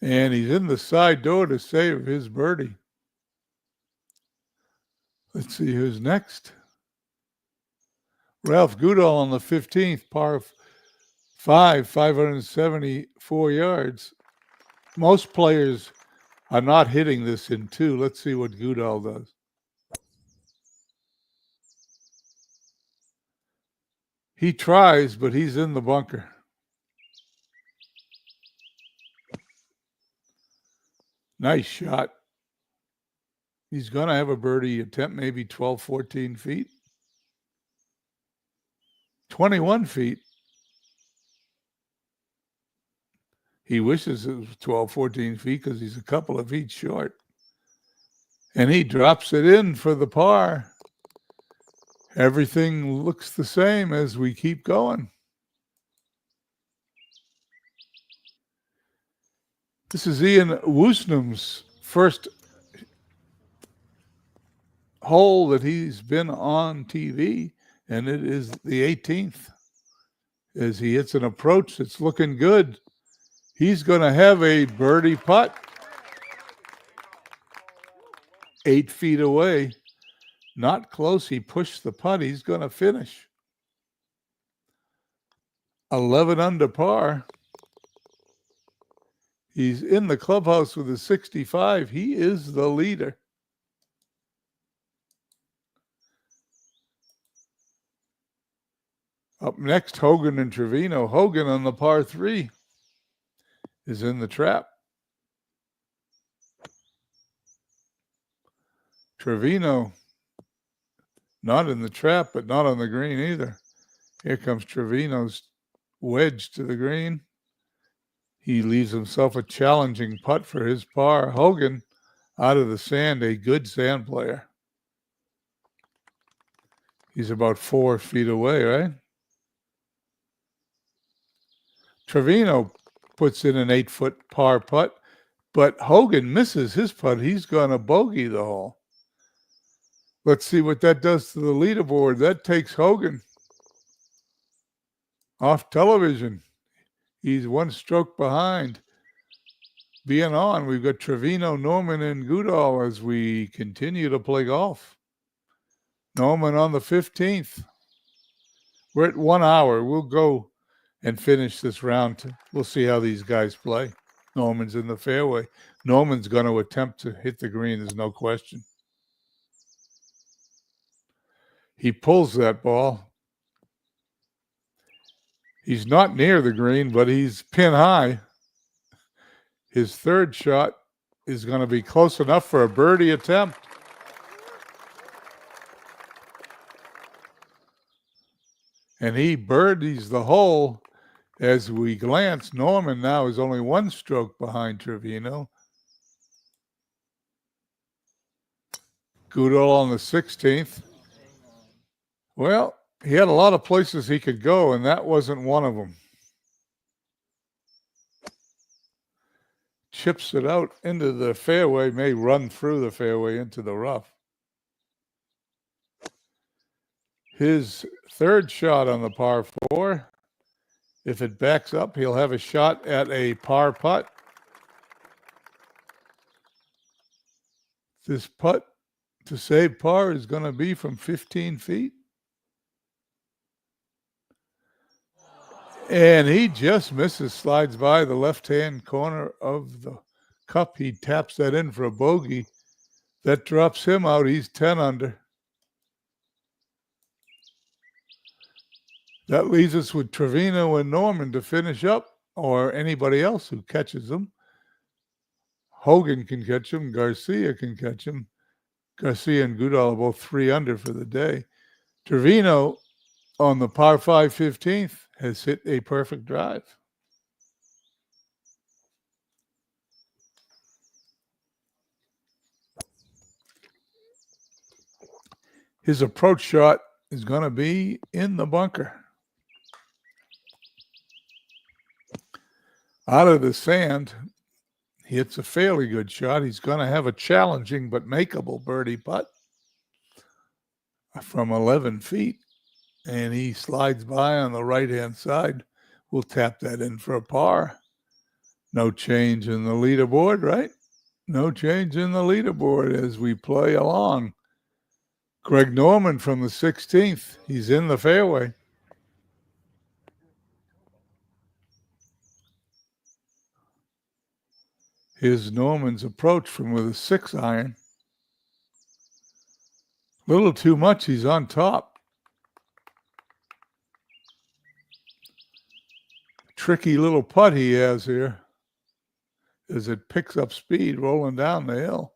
And he's in the side door to save his birdie. Let's see who's next. Ralph Goodall on the 15th, par 5, 574 yards. Most players are not hitting this in 2. Let's see what Goodall does. He tries, but he's in the bunker. Nice shot. He's going to have a birdie attempt, maybe 12, 14 feet. 21 feet. He wishes it was 12, 14 feet because he's a couple of feet short. And he drops it in for the par. Everything looks the same as we keep going. This is Ian Woosnam's first hole that he's been on TV, and it is the 18th. As he hits an approach that's looking good. He's going to have a birdie putt. 8 feet away. Not close. He pushed the putt. He's going to finish. 11 under par. He's in the clubhouse with a 65. He is the leader. Up next, Hogan and Trevino. Hogan on the par 3 is in the trap. Trevino not in the trap, but not on the green either. Here comes Trevino's wedge to the green. He leaves himself a challenging putt for his par. Hogan out of the sand, a good sand player. He's about 4 feet away, right? Trevino puts in an 8-foot par putt, but Hogan misses his putt. He's going to bogey the hole. Let's see what that does to the leaderboard. That takes Hogan off television. He's 1 stroke behind. Being on, we've got Trevino, Norman, and Goodall as we continue to play golf. Norman on the 15th. We're at 1 hour. We'll go and finish this round. We'll see how these guys play. Norman's in the fairway. Norman's going to attempt to hit the green. There's no question. He pulls that ball. He's not near the green, but he's pin high. His 3rd shot is going to be close enough for a birdie attempt. And he birdies the hole. As we glance, Norman now is only 1 stroke behind Trevino. Goodall on the 16th. Well, he had a lot of places he could go, and that wasn't one of them. Chips it out into the fairway, may run through the fairway into the rough. His 3rd shot on the par 4. If it backs up, he'll have a shot at a par putt. This putt to save par is going to be from 15 feet. And he just misses, slides by the left-hand corner of the cup. He taps that in for a bogey. That drops him out. He's 10 under. That leaves us with Trevino and Norman to finish up, or anybody else who catches them. Hogan can catch him. Garcia can catch him. Garcia and Goodall are both 3 under for the day. Trevino on the par 5 15th has hit a perfect drive. His approach shot is going to be in the bunker. Out of the sand, he hits a fairly good shot. He's going to have a challenging but makeable birdie putt from 11 feet. And he slides by on the right-hand side. We'll tap that in for a par. No change in the leaderboard, right? No change in the leaderboard as we play along. Greg Norman from the 16th. He's in the fairway. Here's Norman's approach from with a 6-iron. A little too much. He's on top. Tricky little putt he has here as it picks up speed rolling down the hill.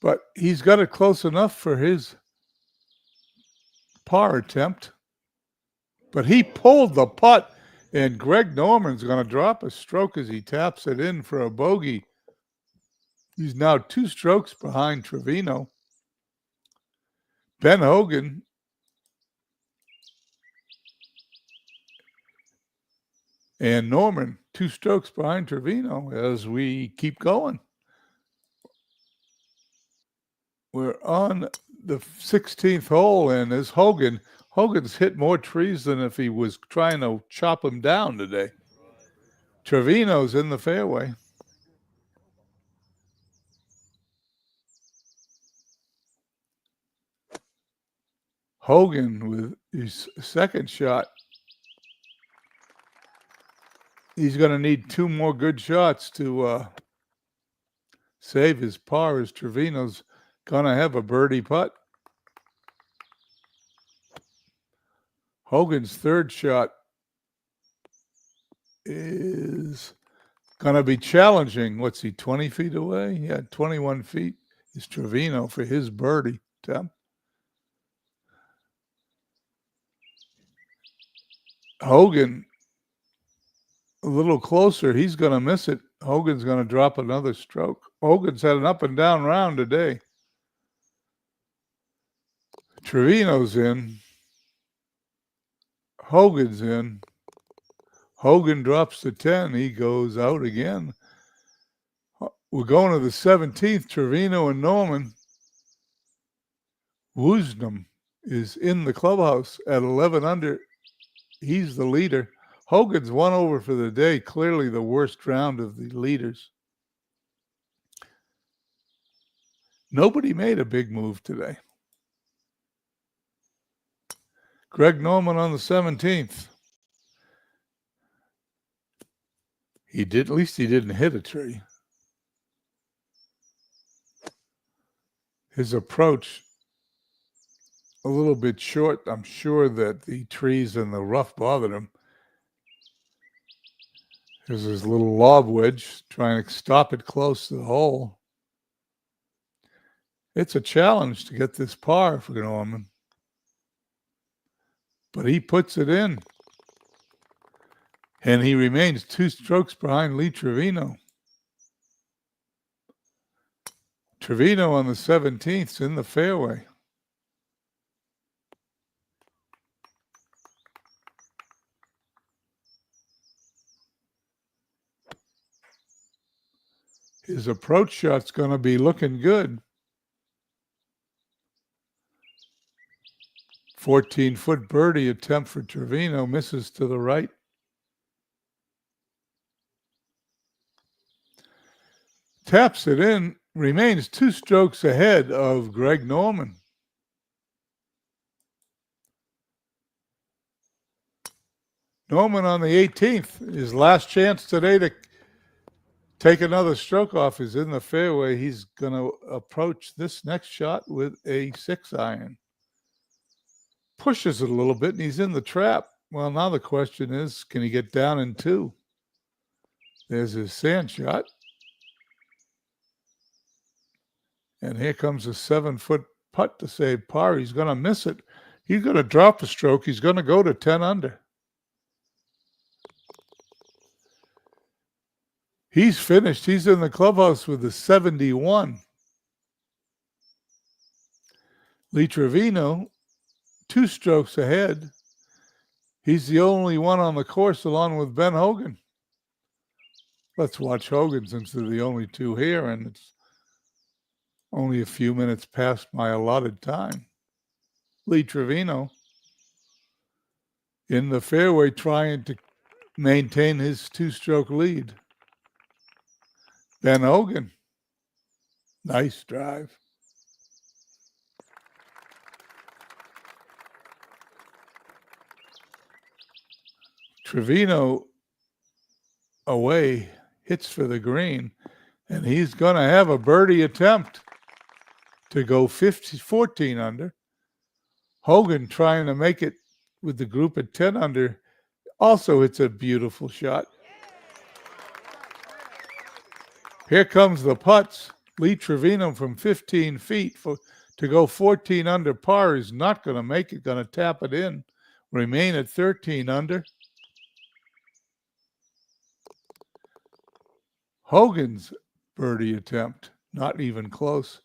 But he's got it close enough for his par attempt. But he pulled the putt, and Greg Norman's going to drop a stroke as he taps it in for a bogey. He's now 2 strokes behind Trevino. Ben Hogan and Norman, 2 strokes behind Trevino as we keep going. We're on the 16th hole, and as Hogan's hit more trees than if he was trying to chop them down today. Trevino's in the fairway. Hogan with his 2nd shot. He's going to need 2 more good shots to save his par, as Trevino's going to have a birdie putt. Hogan's third shot is going to be challenging. What's he, 20 feet away? Yeah, 21 feet is Trevino for his birdie attempt. Hogan a little closer. He's going to miss it. Hogan's going to drop another stroke. Hogan's had an up and down round today. Trevino's in. Hogan's in. Hogan drops to 10. He goes out again. We're going to the 17th. Trevino and Norman. Woosnam is in the clubhouse at 11 under. He's the leader. Hogan's one over for the day. Clearly the worst round of the leaders. Nobody made a big move today. Greg Norman on the 17th. At least he didn't hit a tree. His approach a little bit short. I'm sure that the trees and the rough bothered him. There's his little lob wedge, trying to stop it close to the hole. It's a challenge to get this par for Norman. But he puts it in. And he remains 2 strokes behind Lee Trevino. Trevino on the 17th in the fairway. His approach shot's going to be looking good. 14-foot birdie attempt for Trevino, misses to the right. Taps it in, remains 2 strokes ahead of Greg Norman. Norman on the 18th, his last chance today to take another stroke off, is in the fairway. He's going to approach this next shot with a 6-iron. Pushes it a little bit, and he's in the trap. Well, now the question is, can he get down in 2? There's his sand shot. And here comes a 7-foot putt to save par. He's going to miss it. He's going to drop a stroke. He's going to go to 10 under. He's finished. He's in the clubhouse with a 71. Lee Trevino, 2 strokes ahead. He's the only one on the course along with Ben Hogan. Let's watch Hogan since they're the only 2 here, and it's only a few minutes past my allotted time. Lee Trevino in the fairway trying to maintain his 2-stroke lead. Ben Hogan, nice drive. Trevino away, hits for the green, and he's going to have a birdie attempt to go 14 under. Hogan trying to make it with the group at 10 under. Also, it's a beautiful shot. Here comes the putts. Lee Trevino from 15 feet to go 14 under par is not going to make it, going to tap it in. Remain at 13 under. Hogan's birdie attempt, not even close.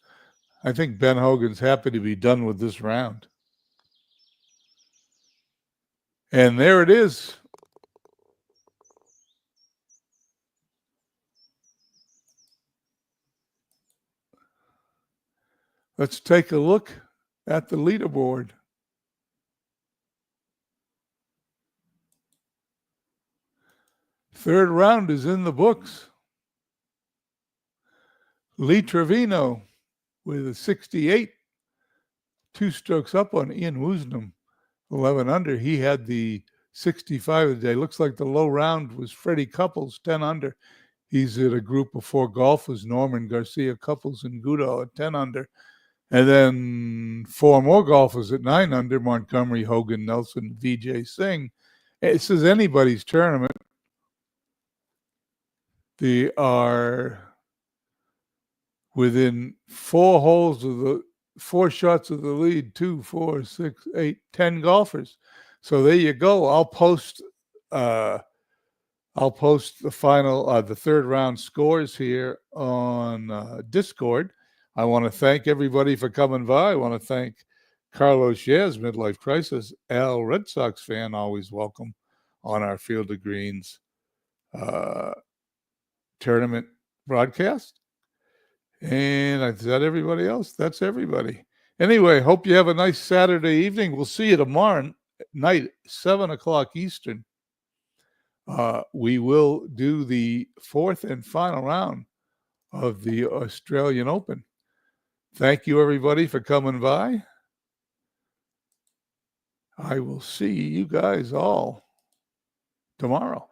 I think Ben Hogan's happy to be done with this round. And there it is. Let's take a look at the leaderboard. Third round is in the books. Lee Trevino with a 68, 2 strokes up on Ian Woosnam, 11 under. He had the 65 of the day. Looks like the low round was Freddie Couples, 10 under. He's at a group of 4 golfers, Norman, Garcia, Couples, and Goodall at 10 under. And then and 4 more golfers at 9 under: Montgomery, Hogan, Nelson, Vijay Singh. This is anybody's tournament. They are within 4 holes of the 4 shots of the lead, 2, 4, 6, 8, 10 golfers. So there you go. I'll post the final, the third round scores here on Discord. I want to thank everybody for coming by. I want to thank Carlos Shares, Midlife Crisis, Al, Red Sox fan, always welcome on our Field of Greens tournament broadcast. And is that everybody else? That's everybody. Anyway, hope you have a nice Saturday evening. We'll see you tomorrow night, 7 o'clock Eastern. We will do the 4th and final round of the Australian Open. Thank you, everybody, for coming by. I will see you guys all tomorrow.